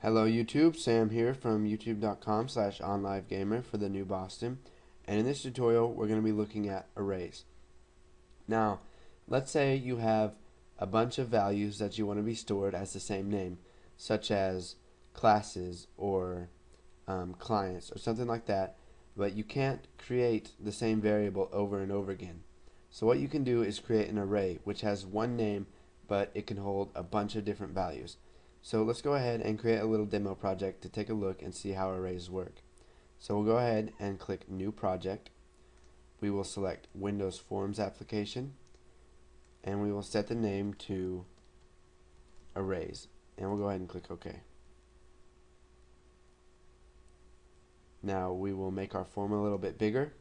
Hello YouTube, Sam here from youtube.com/onlivegamer for the new Boston, and in this tutorial we're going to be looking at arrays. Now let's say you have a bunch of values that you want to be stored as the same name, such as classes or clients or something like that, but you can't create the same variable over and over again. So what you can do is create an array which has one name but it can hold a bunch of different values. So let's go ahead and create a little demo project to take a look and see how arrays work. So we'll go ahead and click New Project. We will select Windows Forms Application, and we will set the name to Arrays, and we'll go ahead and click OK. Now we will make our form a little bit bigger,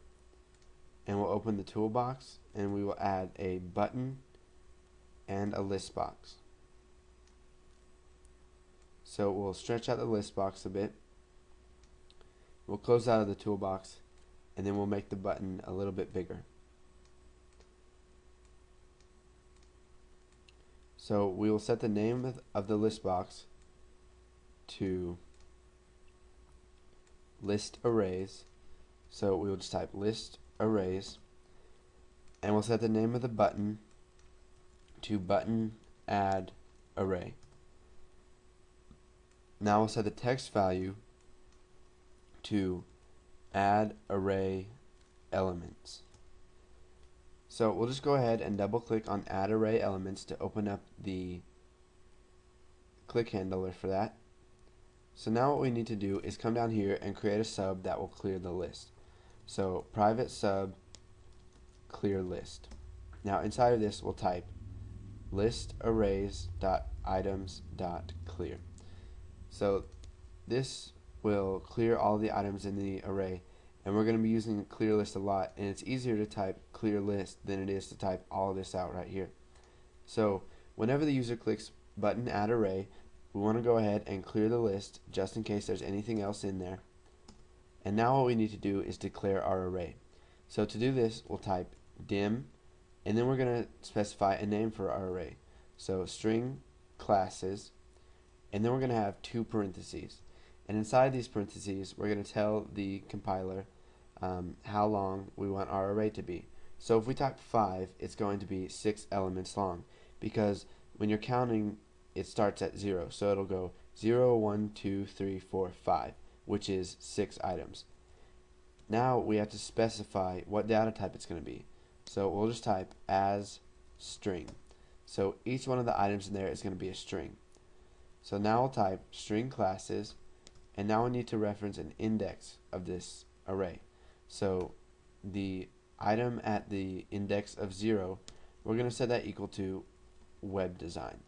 and we'll open the toolbox, and we will add a button and a list box. So we'll stretch out the list box a bit. We'll close out of the toolbox, and then we'll make the button a little bit bigger. So we will set the name of the list box to list arrays. So we will just type list arrays, and we'll set the name of the button to button add array. Now we'll set the text value to add array elements. So we'll just go ahead and double click on add array elements to open up the click handler for that. So now what we need to do is come down here and create a sub that will clear the list. So private sub clear list. Now inside of this we'll type list arrays.items.clear. So this will clear all the items in the array, and we're going to be using clear list a lot, and it's easier to type clear list than it is to type all this out right here. So whenever the user clicks button add array, we want to go ahead and clear the list just in case there's anything else in there. And now what we need to do is declare our array. So to do this, we'll type dim, and then we're going to specify a name for our array. So string classes, and then we're going to have two parentheses, and inside these parentheses we're going to tell the compiler how long we want our array to be. So if we type 5, it's going to be 6 elements long, because when you're counting it starts at 0, so it'll go 0, 1, 2, 3, 4, 5, which is 6 items. Now we have to specify what data type it's going to be, so we'll just type as string. So each one of the items in there is going to be a string. So now we'll type string classes, and now we need to reference an index of this array. So the item at the index of 0, we're going to set that equal to web design.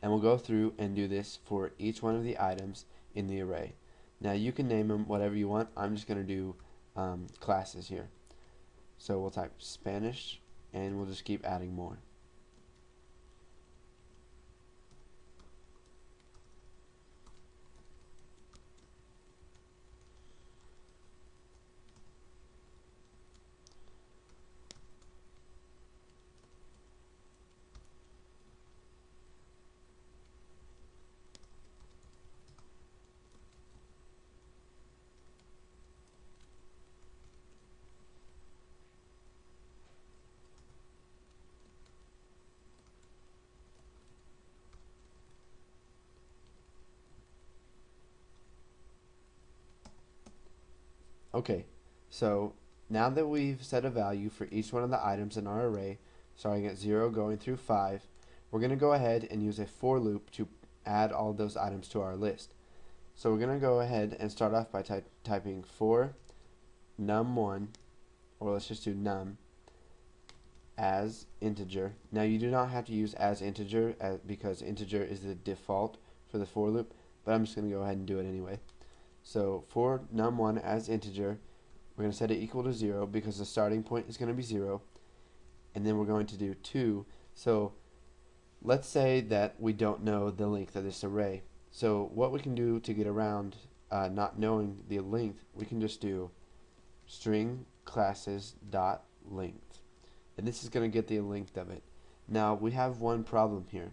And we'll go through and do this for each one of the items in the array. Now you can name them whatever you want. I'm just going to do classes here. So we'll type Spanish, and we'll just keep adding more. Okay, so now that we've set a value for each one of the items in our array, starting at 0 going through 5, we're going to go ahead and use a for loop to add all those items to our list. So we're going to go ahead and start off by typing for num1, or let's just do num, as integer. Now you do not have to use as integer because integer is the default for the for loop, but I'm just going to go ahead and do it anyway. So for num1 as integer, we're going to set it equal to 0 because the starting point is going to be 0, and then we're going to do 2. So let's say that we don't know the length of this array. So what we can do to get around not knowing the length, we can just do string classes dot length, and this is going to get the length of it. Now we have one problem here.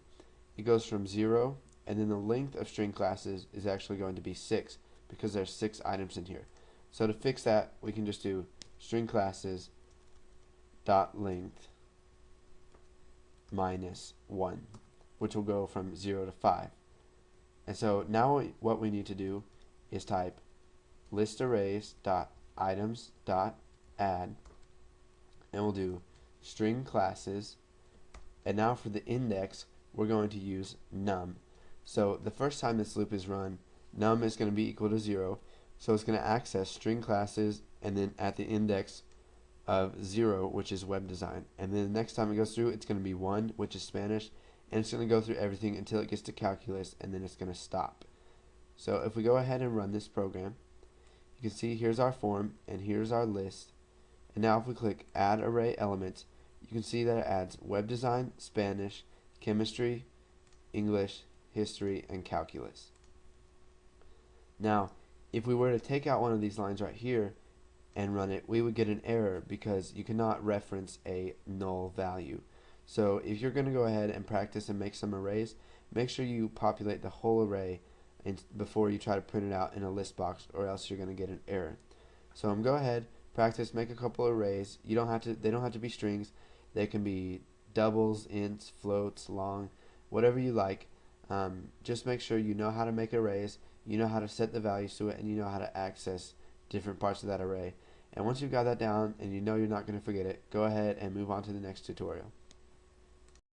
It goes from 0 and then the length of string classes is actually going to be 6 because there's 6 items in here. So to fix that, we can just do string classes dot length minus 1, which will go from 0 to 5. And so now what we need to do is type list arrays dot items dot add, and we'll do string classes, and now for the index we're going to use num. So the first time this loop is run, num is going to be equal to 0, so it's going to access string classes and then at the index of 0, which is web design, and then the next time it goes through it's going to be 1, which is Spanish, and it's going to go through everything until it gets to calculus, and then it's going to stop. So if we go ahead and run this program, you can see here's our form and here's our list, and now if we click add array elements, you can see that it adds web design, Spanish, chemistry, English, history, and calculus. Now if we were to take out one of these lines right here and run it, we would get an error because you cannot reference a null value. So if you're going to go ahead and practice and make some arrays, make sure you populate the whole array before you try to print it out in a list box, or else you're going to get an error. So go ahead, practice, make a couple arrays. They don't have to be strings. They can be doubles, ints, floats, long, whatever you like. Just make sure you know how to make arrays, you know how to set the values to it, and you know how to access different parts of that array. And once you've got that down and you know you're not going to forget it, go ahead and move on to the next tutorial.